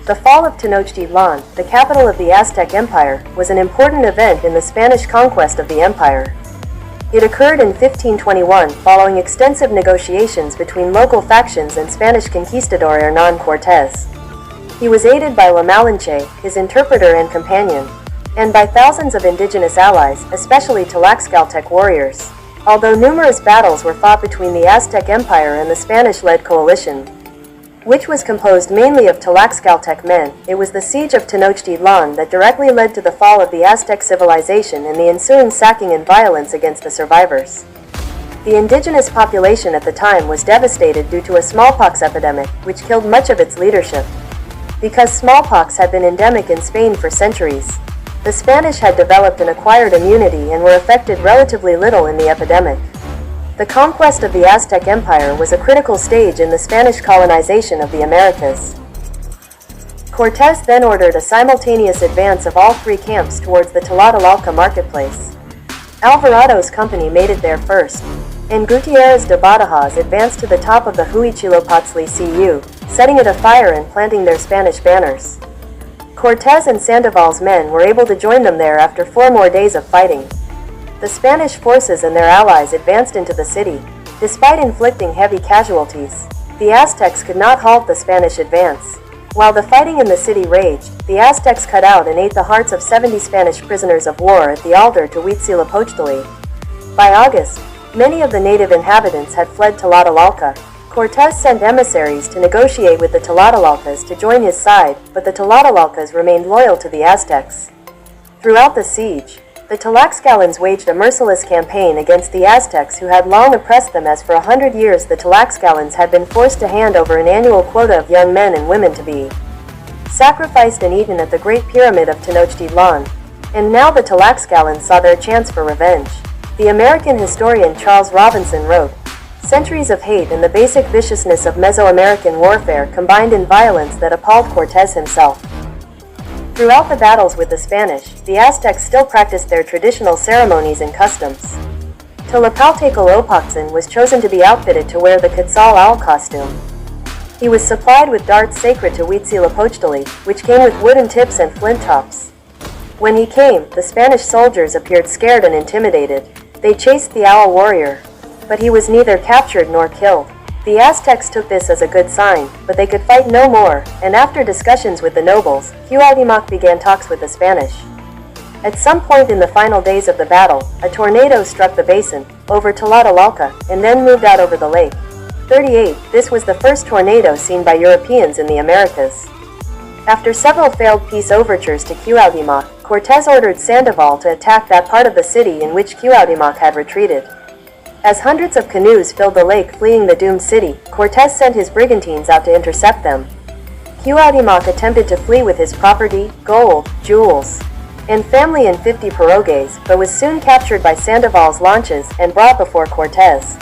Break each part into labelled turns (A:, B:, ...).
A: The fall of Tenochtitlan, the capital of the Aztec Empire, was an important event in the Spanish conquest of the empire. It occurred in 1521 following extensive negotiations between local factions and Spanish conquistador Hernán Cortés. He was aided by Malinche, his interpreter and companion, and by thousands of indigenous allies, especially Tlaxcaltec warriors. Although numerous battles were fought between the Aztec Empire and the Spanish-led coalition, which was composed mainly of Tlaxcaltec men, it was the siege of Tenochtitlan that directly led to the fall of the Aztec civilization and the ensuing sacking and violence against the survivors. The indigenous population at the time was devastated due to a smallpox epidemic, which killed much of its leadership. Because smallpox had been endemic in Spain for centuries, the Spanish had developed an acquired immunity and were affected relatively little in the epidemic. The conquest of the Aztec Empire was a critical stage in the Spanish colonization of the Americas. Cortés then ordered a simultaneous advance of all three camps towards the Tlatelolco marketplace. Alvarado's company made it there first, and Gutiérrez de Badajoz advanced to the top of the Huitzilopochtli Cu, setting it afire and planting their Spanish banners. Cortés and Sandoval's men were able to join them there after 4 more days of fighting. The Spanish forces and their allies advanced into the city. Despite inflicting heavy casualties, the Aztecs could not halt the Spanish advance. While the fighting in the city raged, the Aztecs cut out and ate the hearts of 70 Spanish prisoners of war at the altar to Huitzilopochtli. By August, many of the native inhabitants had fled to Tlatelolco. Cortés sent emissaries to negotiate with the Tlatelolcas to join his side, but the Tlatelolcas remained loyal to the Aztecs. Throughout the siege, the Tlaxcalans waged a merciless campaign against the Aztecs who had long oppressed them, as for 100 years the Tlaxcalans had been forced to hand over an annual quota of young men and women to be sacrificed and eaten at the Great Pyramid of Tenochtitlan, and now the Tlaxcalans saw their chance for revenge. The American historian Charles Robinson wrote, "Centuries of hate and the basic viciousness of Mesoamerican warfare combined in violence that appalled Cortés himself." Throughout the battles with the Spanish, the Aztecs still practiced their traditional ceremonies and customs. Tlaxcaltec was chosen to be outfitted to wear the Quetzal owl costume. He was supplied with darts sacred to Huitzilopochtli, which came with wooden tips and flint tops. When he came, the Spanish soldiers appeared scared and intimidated. They chased the owl warrior, but he was neither captured nor killed. The Aztecs took this as a good sign, but they could fight no more, and after discussions with the nobles, Cuauhtémoc began talks with the Spanish. At some point in the final days of the battle, a tornado struck the basin, over Tlatelolco, and then moved out over the lake. 38. This was the first tornado seen by Europeans in the Americas. After several failed peace overtures to Cuauhtémoc, Cortés ordered Sandoval to attack that part of the city in which Cuauhtémoc had retreated. As hundreds of canoes filled the lake fleeing the doomed city, Cortés sent his brigantines out to intercept them. Cuauhtémoc attempted to flee with his property, gold, jewels, and family and 50 pirogues, but was soon captured by Sandoval's launches and brought before Cortés.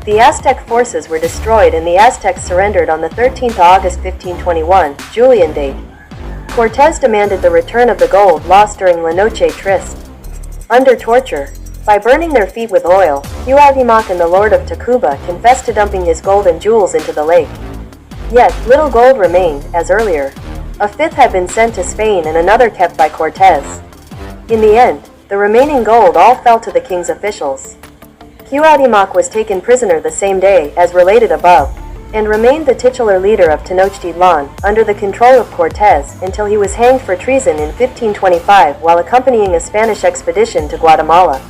A: The Aztec forces were destroyed and the Aztecs surrendered on the 13th of August 1521, Julian date. Cortés demanded the return of the gold lost during La Noche Triste. Under torture, by burning their feet with oil, Cuauhtémoc and the Lord of Tacuba confessed to dumping his gold and jewels into the lake. Yet, little gold remained, as earlier. A fifth had been sent to Spain and another kept by Cortés. In the end, the remaining gold all fell to the king's officials. Cuauhtémoc was taken prisoner the same day, as related above, and remained the titular leader of Tenochtitlan, under the control of Cortés, until he was hanged for treason in 1525 while accompanying a Spanish expedition to Guatemala.